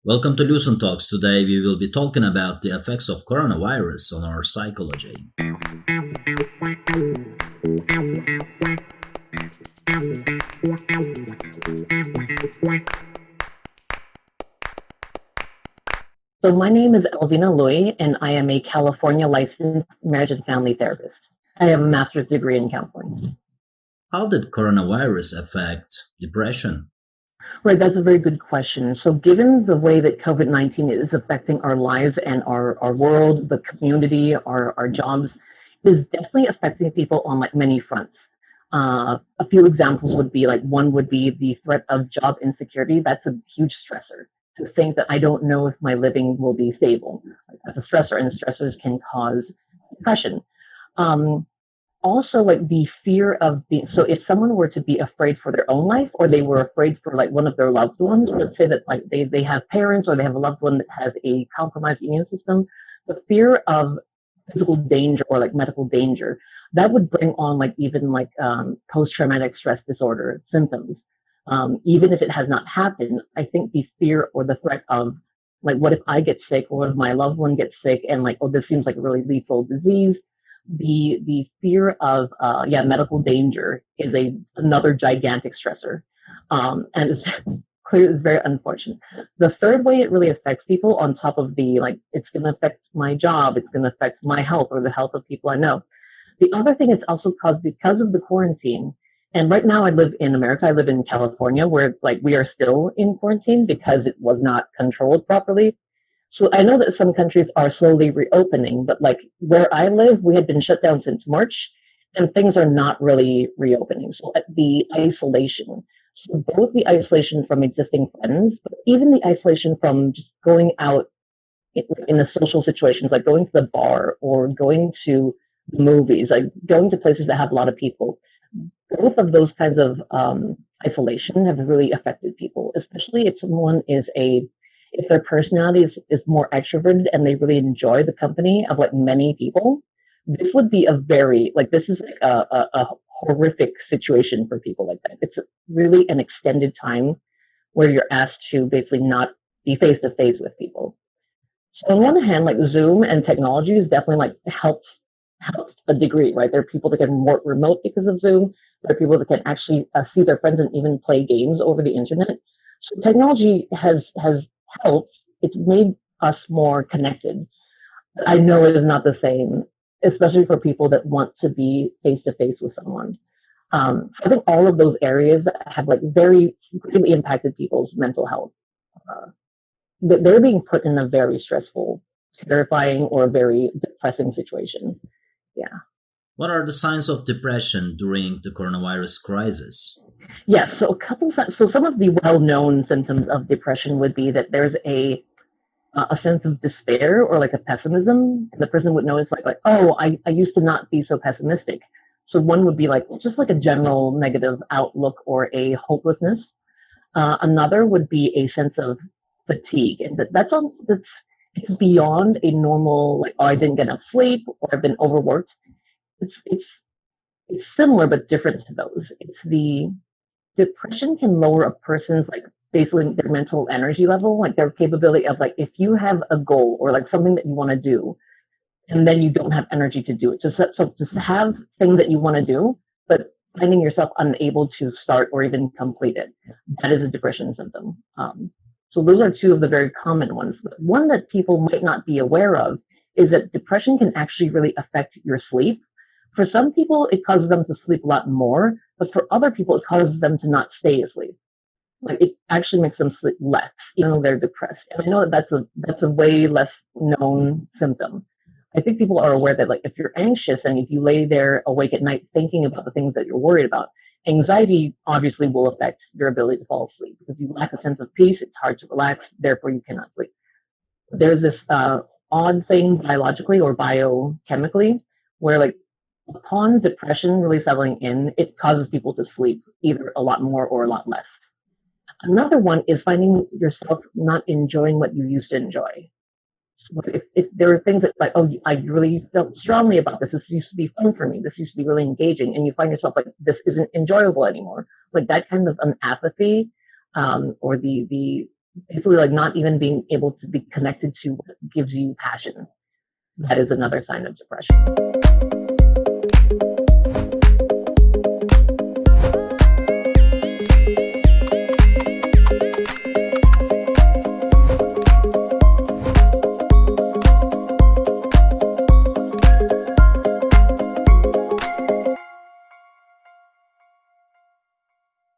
Welcome to Lucent Talks. Today we will be talking about the effects of coronavirus on our psychology. So my name is Elvina Lui, and I am a California licensed marriage and family therapist. I have a master's degree in counseling. How did coronavirus affect depression? Right, that's a very good question. So given the way that COVID-19 is affecting our lives and our world, the community, our jobs, is definitely affecting people on like many fronts. A few examples would be like one would be the threat of job insecurity. That's a huge stressor. To think that I don't know if my living will be stable. Like, that's a stressor, and stressors can cause depression. Um, Also, like the fear of being, so if someone were to be afraid for their own life, or they were afraid for like one of their loved ones, let's say that like they have parents or they have a loved one that has a compromised immune system, the fear of physical danger or like medical danger, that would bring on like even like post-traumatic stress disorder symptoms. Even if it has not happened, I think the fear or the threat of like, what if I get sick, or what if my loved one gets sick, and like, oh, this seems like a really lethal disease. The fear of medical danger is another gigantic stressor, and it's clear it's very unfortunate. The third way it really affects people, on top of the like, it's going to affect my job, it's going to affect my health or the health of people I know. The other thing it's also caused because of the quarantine. And right now I live in America. I live in California, where like we are still in quarantine because it was not controlled properly. So I know that some countries are slowly reopening, but like where I live, we had been shut down since March, and things are not really reopening. So the isolation, so both the isolation from existing friends, but even the isolation from just going out in the social situations, like going to the bar or going to the movies, like going to places that have a lot of people. Both of those kinds of isolation have really affected people, especially if their personality is more extroverted and they really enjoy the company of like many people. This would be this is like a horrific situation for people like that. It's really an extended time where you're asked to basically not be face to face with people. So on one hand, like Zoom and technology is definitely like helps a degree, right? There are people that can work remote because of Zoom. There are people that can actually see their friends and even play games over the internet. So technology has helped. It's made us more connected. I know it is not the same, especially for people that want to be face to face with someone. I think all of those areas have like very greatly impacted people's mental health. Uh, they're being put in a very stressful, terrifying, or very depressing situation. Yeah. What are the signs of depression during the coronavirus crisis? Yes. So some of the well-known symptoms of depression would be that there's a sense of despair or like a pessimism. And the person would notice like, oh, I used to not be so pessimistic. So one would be like just like a general negative outlook or a hopelessness. Another would be a sense of fatigue, and that's it's beyond a normal like, oh, I didn't get enough sleep or I've been overworked. It's similar but different to those. It's the depression can lower a person's like basically their mental energy level, like their capability of like, if you have a goal or like something that you want to do, and then you don't have energy to do it. So just have things that you want to do, but finding yourself unable to start or even complete it, that is a depression symptom. So those are two of the very common ones. But one that people might not be aware of is that depression can actually really affect your sleep. For some people, it causes them to sleep a lot more, but for other people, it causes them to not stay asleep. Like it actually makes them sleep less, even though they're depressed. And I know that that's a way less known symptom. I think people are aware that like if you're anxious and if you lay there awake at night thinking about the things that you're worried about, anxiety obviously will affect your ability to fall asleep because you lack a sense of peace. It's hard to relax, therefore you cannot sleep. There's this odd thing biologically or biochemically where like upon depression really settling in, it causes people to sleep either a lot more or a lot less. Another one is finding yourself not enjoying what you used to enjoy. So if there are things that like, oh, I really felt strongly about this. This used to be fun for me. This used to be really engaging. And you find yourself like, this isn't enjoyable anymore. Like that kind of an apathy or the basically like not even being able to be connected to what gives you passion. That is another sign of depression.